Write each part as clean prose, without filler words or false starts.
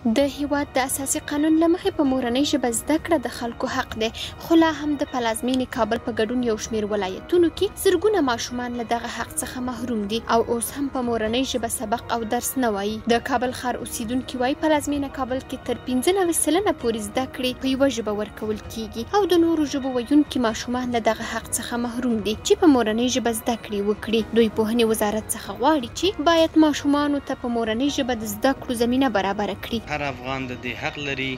د هیواد د اساسي قانون له مخې په مورنۍ ژبه زده کړه د خلکو حق دی، خو لا هم د پلازمینې کابل په ګډون یو شمېر ولایتونو کې زرګونه ماشومان له دغه حق څخه محروم دي او اوس هم په مورنۍ ژبه سبق او درس نه وایي. د کابل ښار اوسیدونکي وایي پلازمینه کابل کې تر 95 سلنه پورې زده کړې په یوه ژبه ورکول کیږي او د نورو ژبو ویونکي ماشومان له دغه حق څخه محروم دي چې په مورنۍ ژبه زده کړې وکړي. دوی پوهنې وزارت څخه غواړي چې باید ماشومانو ته په مورنۍ ژبه د زده کړو زمینه برابره کړي. هر افغان د دې حق لري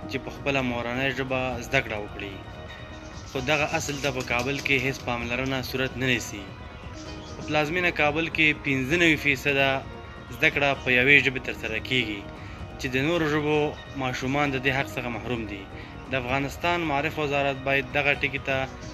چې په خپله مورنۍ ژبه زده کړه وکړي، خو دغه اصل ته په کابل کې هیڅ پاملرنه صورت نه نیسي. په پلازمینه کابل کې 95% زده کړه په یوې ژبې ترسره کیږي چې د نورو ژبو ماشومان د دې حق څخه محروم دي. د افغانستان معرف وزارت باید دغه ټکي ته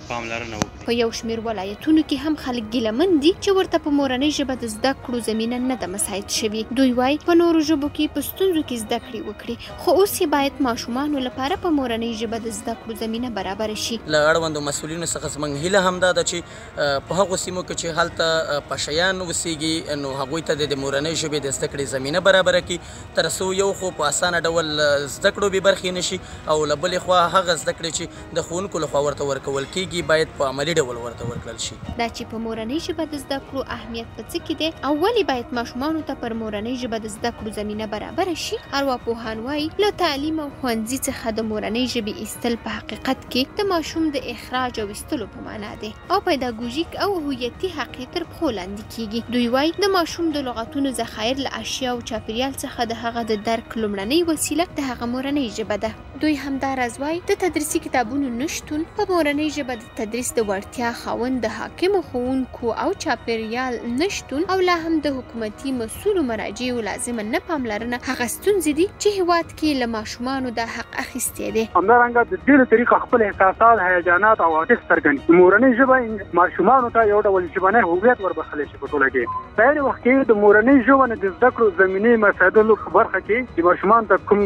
پاملرنه وکړي. په یو شمېر ولایتونو کې هم خلک ګیلمن دي چې ورته په مورنۍ ژبه د زده کړو زمینه نه ده مساعد شوې. دوی وایي په نورو ژبو کې په ستونزو کې زده کړې وکړي، خو اوس یې باید ماشومانو لپاره په مورنۍ ژبه د زده کړو زمینه برابره شي. له اړوندو مسؤلینو څخه زموږ هیله همدا ده چې په هغو سیمو کې چې هلته پشیان اوسیږي نو هغوی ته د مورنۍ ژبې د زده کړې زمینه برابره کړي، تر څو یو خو په اسانه ډول زده کړو بې برخې نشي او له بلې خوا هغه زده کړې چې د ښوونکو لخوا ورته ورکول کیږي باید په عملي ډول ورته ورکړل شي. دا چې په مورنۍ ژبه د زده کړو اهمیت په څه کې دی او ولې باید ماشومانو ته پر مورنۍ ژبه د زده کړو زمینه برابره شي، ارواپوهان وایي له تعلیم او ښوونځي څخه د مورنۍ ژبې ایستل په حقیقت کې د ماشوم د اخراج او ایستلو په معنا دی او پیداګوژیک او هویتي حق یې تر پښو لاندې کیږي. دوی وایي د ماشوم د لغتونو ذخایر له اشیا او چاپیریال څخه د هغه د درک لومړنۍ وسیله د هغه مورنۍ ژبه ده. دوی همداراز وایي د تدریسي کتابونو نشتون په مورنۍ ژبه د تدریس د وړتیا خاوند د حاکمو ښوونکو او چاپیریال نشتون او لا هم د حکومتي مسؤلو مراجعو لازمه نه پاملرنه هغه ستونزې دي چې هیواد کې له ماشومانو دا حق اخیستی دی. همدارنګه د دې له طریقه خپل احساسات، هیجانات او عاطف څرګندوي. مورنۍ ژبه ماشومانو ته یو ډول ژبنی هویت وربخلی شي په ټوله کې. په هر وخت کې د مورنۍ ژبې نه د زده کړو زمینې مسایلو په برخه کې چې ماشومان ته کوم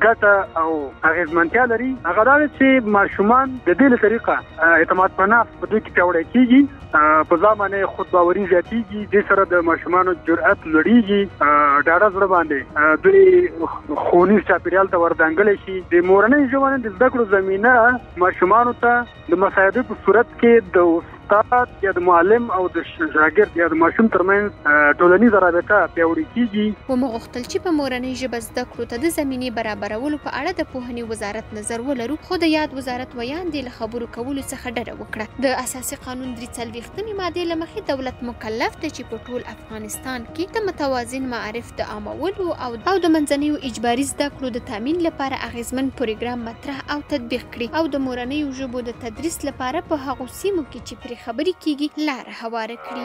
ګټه او اغېزمنتیا لري هغه دا چې ماشومان د دې له طریقه اعتماد په نفس په دوی کې پیاوړی کیږي، په ځان باندې خود باوري زیاتیږي، دې سره د ماشومانو جرأت لوړیږي، ډاډه زړه باندې دوی ښوونیز چاپیریال ته ورځانګلی شي. د مورنۍ ژبې د زده کړو زمینه ماشومانو ته د مساعدې په صورت کې د استاد یا د معلم او د شاګرد یا د ماشوم ترمنځ ټولنیزه رابطه پیاوړې کیږي. ومغوښتل چې په مورنۍ ژبه زده کړو ته د زمینې برابرولو په اړه د پوهنې وزارت نظر ولرو، خو د یاد وزارت ویاندې له خبرو کولو څخه ډډه وکړه. د اساسي قانون 43مې مادې له مخې دولت مکلف دی چې په ټول افغانستان کې د متوازن معارف د عامولو او د منځنیو اجباري زده کړو د تامین لپاره اغیزمن پروګرام مطرح او تطبیق کړي او د مورنیو ژبو د تدریس لپاره په هغو سیمو کې چې پرې خبرې کیږي لاره هواره کړي.